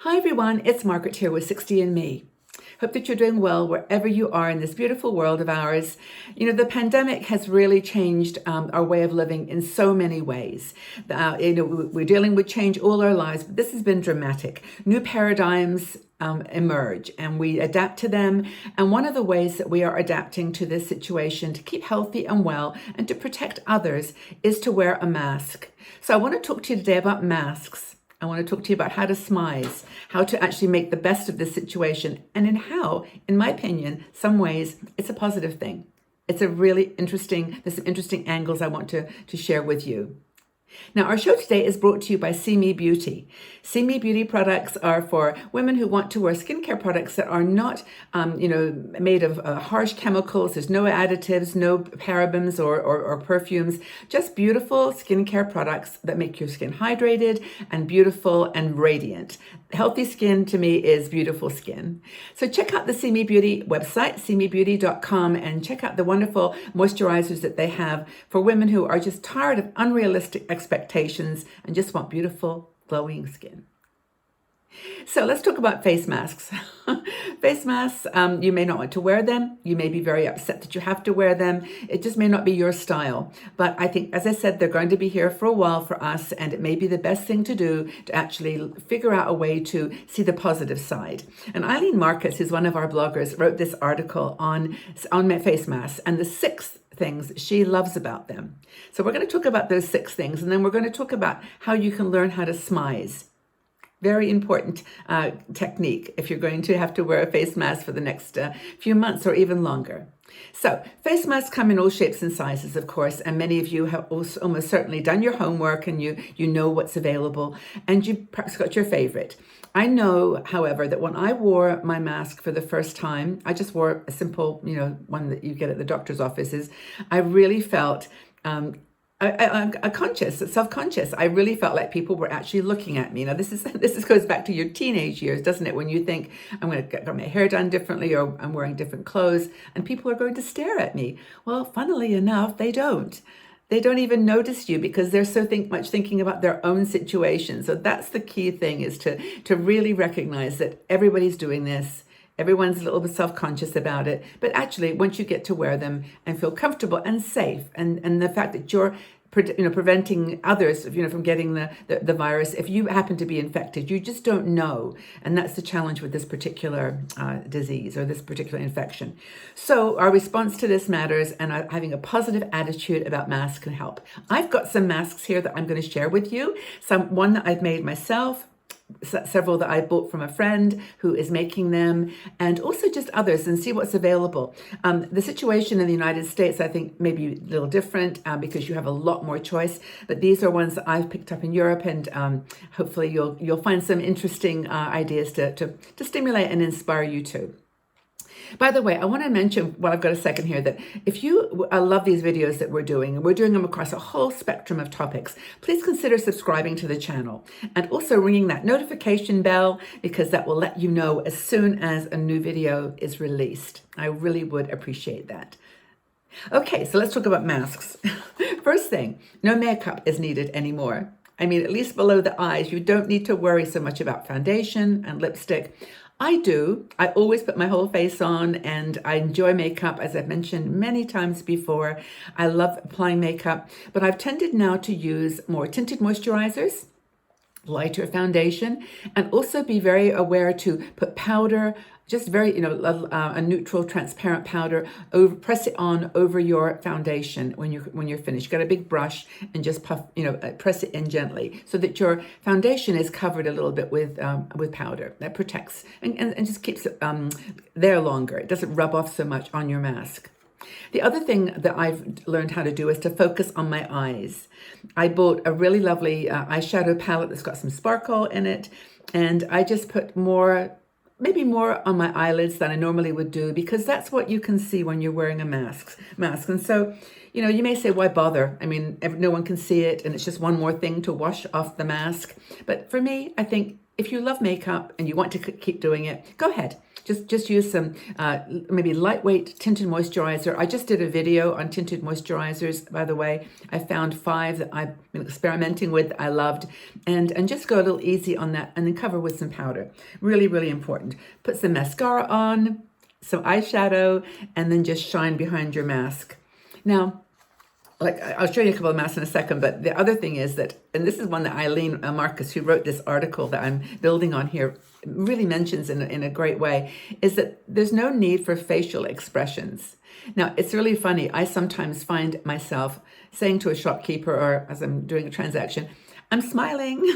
Hi everyone, it's Margaret here with 60andMe. Hope that you're doing well wherever you are in this beautiful world of ours. You know, the pandemic has really changed our way of living in so many ways. We're dealing with change all our lives, but this has been dramatic. New paradigms emerge and we adapt to them. And one of the ways that we are adapting to this situation to keep healthy and well and to protect others is to wear a mask. So I want to talk to you today about masks. I want to talk to you about how to smize, how to actually make the best of this situation, and in how, in my opinion, some ways it's a positive thing. It's a really interesting, there's some interesting angles I want to share with you. Now, our show today is brought to you by See Me Beauty. See Me Beauty products are for women who want to wear skincare products that are not, made of harsh chemicals. There's no additives, no parabens or perfumes, just beautiful skincare products that make your skin hydrated and beautiful and radiant. Healthy skin to me is beautiful skin. So check out the See Me Beauty website, seemebeauty.com, and check out the wonderful moisturizers that they have for women who are just tired of unrealistic expectations and just want beautiful, glowing skin. So let's talk about face masks. Face masks, you may not want to wear them. You may be very upset that you have to wear them. It just may not be your style. But I think, as I said, they're going to be here for a while for us, and it may be the best thing to do to actually figure out a way to see the positive side. And Eileen Marcus, who's one of our bloggers, wrote this article on face masks and the 6 things she loves about them. So we're going to talk about those 6 things, and then we're going to talk about how you can learn how to smize. Very important technique if you're going to have to wear a face mask for the next few months or even longer. So face masks come in all shapes and sizes, of course, and many of you have also almost certainly done your homework and you know what's available and you perhaps got your favorite. I know, however, that when I wore my mask for the first time, I just wore a simple, one that you get at the doctor's offices. I really felt self-conscious. I really felt like people were actually looking at me. Now, this goes back to your teenage years, doesn't it? When you think, I'm going to get my hair done differently or I'm wearing different clothes and people are going to stare at me. Well, funnily enough, they don't. They don't even notice you because they're so much thinking about their own situation. So that's the key thing, is to really recognize that everybody's doing this. Everyone's a little bit self-conscious about it, but actually once you get to wear them and feel comfortable and safe, and the fact that you're preventing others from getting the virus, if you happen to be infected, you just don't know. And that's the challenge with this particular disease or this particular infection. So our response to this matters, and having a positive attitude about masks can help. I've got some masks here that I'm going to share with you. One that I've made myself, several that I bought from a friend who is making them, and also just others, and see what's available. The situation in the United States, I think, may be a little different because you have a lot more choice, but these are ones that I've picked up in Europe, and hopefully you'll find some interesting ideas to stimulate and inspire you too. By the way, I want to mention, while I've got a second here, that if you love these videos that we're doing, and we're doing them across a whole spectrum of topics, please consider subscribing to the channel and also ringing that notification bell, because that will let you know as soon as a new video is released. I really would appreciate that. Okay, so let's talk about masks. First thing, no makeup is needed anymore. I mean, at least below the eyes, you don't need to worry so much about foundation and lipstick. I do. I always put my whole face on, and I enjoy makeup, as I've mentioned many times before. I love applying makeup, but I've tended now to use more tinted moisturizers, lighter foundation, and also be very aware to put powder, just very, a neutral, transparent powder, press it on over your foundation when you're finished. Get a big brush and just press it in gently so that your foundation is covered a little bit with powder. That protects and just keeps it there longer. It doesn't rub off so much on your mask. The other thing that I've learned how to do is to focus on my eyes. I bought a really lovely eyeshadow palette that's got some sparkle in it, and I just put maybe more on my eyelids than I normally would do, because that's what you can see when you're wearing a mask. And so, you may say, why bother? I mean, no one can see it, and it's just one more thing to wash off the mask. But for me, I think if you love makeup and you want to keep doing it, go ahead. Just use some maybe lightweight tinted moisturizer. I just did a video on tinted moisturizers, by the way. I found 5 that I've been experimenting with that I loved. And just go a little easy on that, and then cover with some powder. Really, really important. Put some mascara on, some eyeshadow, and then just shine behind your mask. Now, like, I'll show you a couple of masks in a second, but the other thing is that, and this is one that Eileen Marcus, who wrote this article that I'm building on here, really mentions in a great way, is that there's no need for facial expressions. Now, it's really funny. I sometimes find myself saying to a shopkeeper, or as I'm doing a transaction, I'm smiling,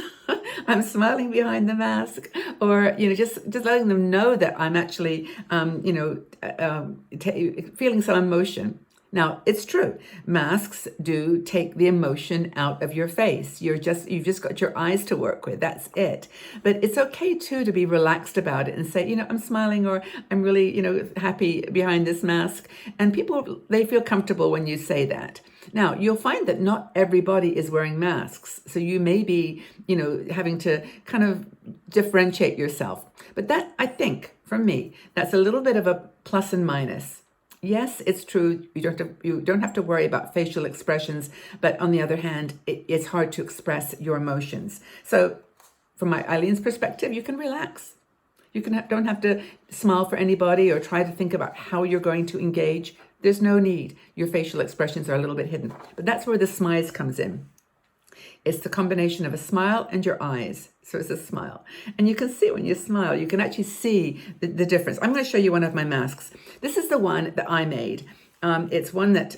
I'm smiling behind the mask, or, just letting them know that I'm actually, feeling some emotion. Now, it's true. Masks do take the emotion out of your face. You've just got your eyes to work with. That's it. But it's okay too to be relaxed about it and say, I'm smiling, or I'm really, happy behind this mask. And people, they feel comfortable when you say that. Now, you'll find that not everybody is wearing masks. So you may be, having to kind of differentiate yourself. But that, I think, for me, that's a little bit of a plus and minus. Yes, it's true. You don't have to worry about facial expressions, but on the other hand, it's hard to express your emotions. So, from Eileen's perspective, you can relax. You don't have to smile for anybody or try to think about how you're going to engage. There's no need. Your facial expressions are a little bit hidden, but that's where the smize comes in. It's the combination of a smile and your eyes. So it's a smile. And you can see when you smile, you can actually see the difference. I'm going to show you one of my masks. This is the one that I made. It's one that,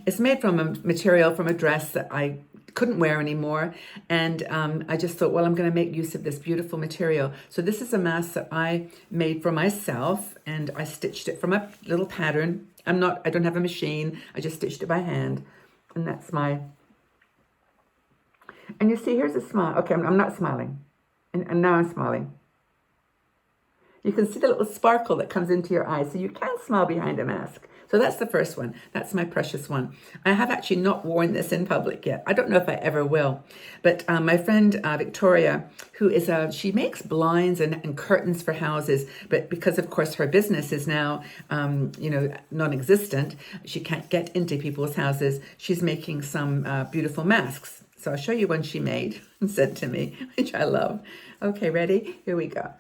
it's made from a material from a dress that I couldn't wear anymore. And I just thought, I'm going to make use of this beautiful material. So this is a mask that I made for myself, and I stitched it from a little pattern. I don't have a machine. I just stitched it by hand. And that's and you see, here's a smile. Okay, I'm not smiling. And now I'm smiling. You can see the little sparkle that comes into your eyes. So you can smile behind a mask. So that's the first one. That's my precious one. I have actually not worn this in public yet. I don't know if I ever will. But my friend Victoria, who is she makes blinds and curtains for houses. But because, of course, her business is now, non-existent, she can't get into people's houses. She's making some beautiful masks. So I'll show you one she made and sent to me, which I love. Okay, ready? Here we go.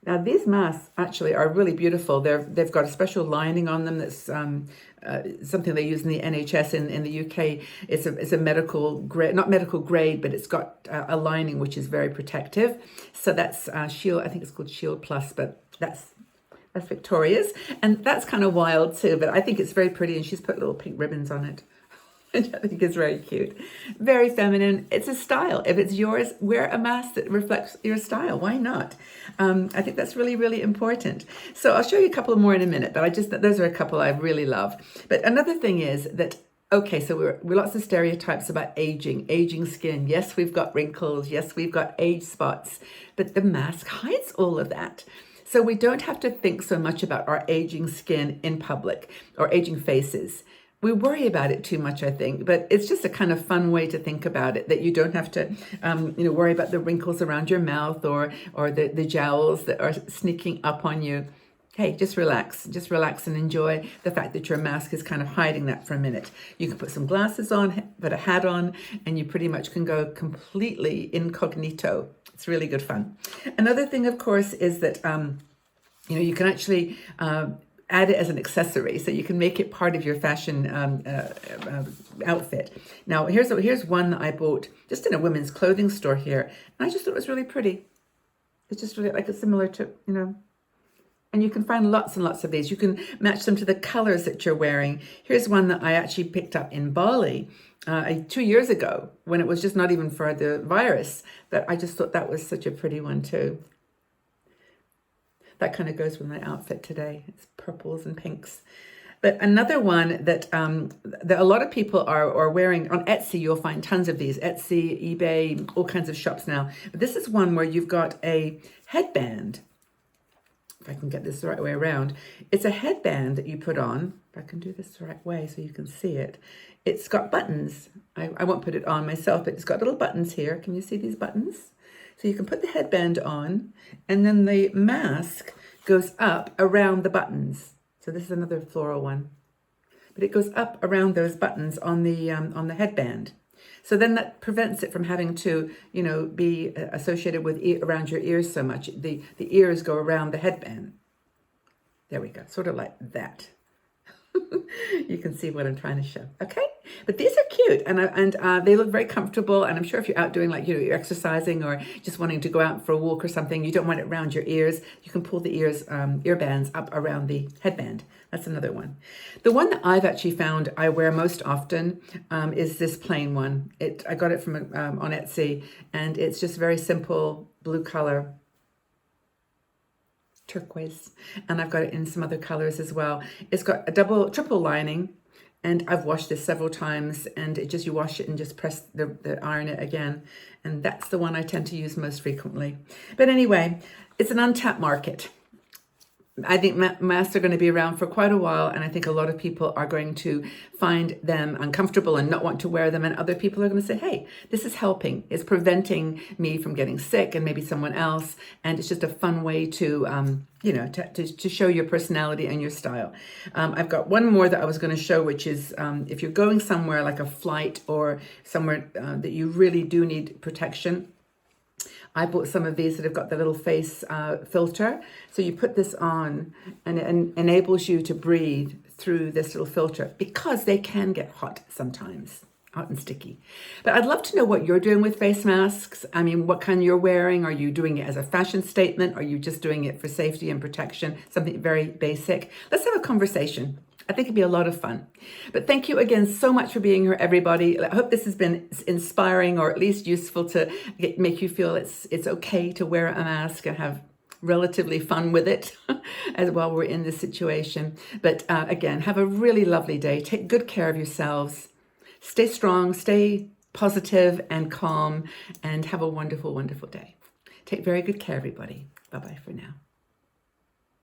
Now, these masks actually are really beautiful. They've got a special lining on them that's something they use in the NHS in the UK. It's a medical grade, not medical grade, but it's got a lining which is very protective. So that's Shield, I think it's called Shield Plus, but that's Victoria's. And that's kind of wild too, but I think it's very pretty, and she's put little pink ribbons on it. Which I think is very cute. Very feminine. It's a style. If it's yours, wear a mask that reflects your style. Why not? I think that's really, really important. So I'll show you a couple more in a minute, but those are a couple I really love. But another thing is that, okay, so we're lots of stereotypes about aging skin. Yes, we've got wrinkles. Yes, we've got age spots, but the mask hides all of that. So we don't have to think so much about our aging skin in public or aging faces. We worry about it too much, I think, but it's just a kind of fun way to think about it, that you don't have to, worry about the wrinkles around your mouth or the jowls that are sneaking up on you. Hey, just relax and enjoy the fact that your mask is kind of hiding that for a minute. You can put some glasses on, put a hat on, and you pretty much can go completely incognito. It's really good fun. Another thing, of course, is that, you can actually, add it as an accessory, so you can make it part of your fashion outfit. Now, here's one that I bought just in a women's clothing store here, and I just thought it was really pretty. It's just really like it's similar to, and you can find lots and lots of these. You can match them to the colors that you're wearing. Here's one that I actually picked up in Bali 2 years ago when it was just not even for the virus, but I just thought that was such a pretty one too. That kind of goes with my outfit today. It's purples and pinks. But another one that a lot of people are wearing on Etsy, you'll find tons of these. Etsy, eBay, all kinds of shops now. But this is one where you've got a headband. If I can get this the right way around. It's a headband that you put on. if I can do this the right way so you can see it. It's got buttons. I won't put it on myself, but it's got little buttons here. Can you see these buttons? So you can put the headband on, and then the mask goes up around the buttons. So this is another floral one. But it goes up around those buttons on the headband. So then that prevents it from having to, be associated with around your ears so much. The ears go around the headband. There we go, sort of like that. You can see what I'm trying to show. Okay, but these are cute, and they look very comfortable. And I'm sure if you're out doing you're exercising or just wanting to go out for a walk or something, you don't want it around your ears. You can pull the ear bands up around the headband. That's another one. The one that I've actually found I wear most often is this plain one. I got it from on Etsy, and it's just very simple blue color. Turquoise, and I've got it in some other colors as well. It's got a triple lining, and I've washed this several times, and you wash it and just press the iron it again, and that's the one I tend to use most frequently. But anyway, it's an untapped market. I think masks are going to be around for quite a while, and I think a lot of people are going to find them uncomfortable and not want to wear them, and other people are going to say, hey, this is helping. It's preventing me from getting sick and maybe someone else, and it's just a fun way to to show your personality and your style. I've got one more that I was going to show, which is if you're going somewhere like a flight or somewhere that you really do need protection. I bought some of these that have got the little face filter. So you put this on, and it enables you to breathe through this little filter, because they can get hot sometimes, hot and sticky. But I'd love to know what you're doing with face masks. I mean, what kind you're wearing. Are you doing it as a fashion statement? Are you just doing it for safety and protection? Something very basic. Let's have a conversation. I think it'd be a lot of fun. But thank you again so much for being here, everybody. I hope this has been inspiring, or at least useful to make you feel it's okay to wear a mask and have relatively fun with it as while we're in this situation. But again, have a really lovely day. Take good care of yourselves. Stay strong, stay positive and calm, and have a wonderful, wonderful day. Take very good care, everybody. Bye-bye for now.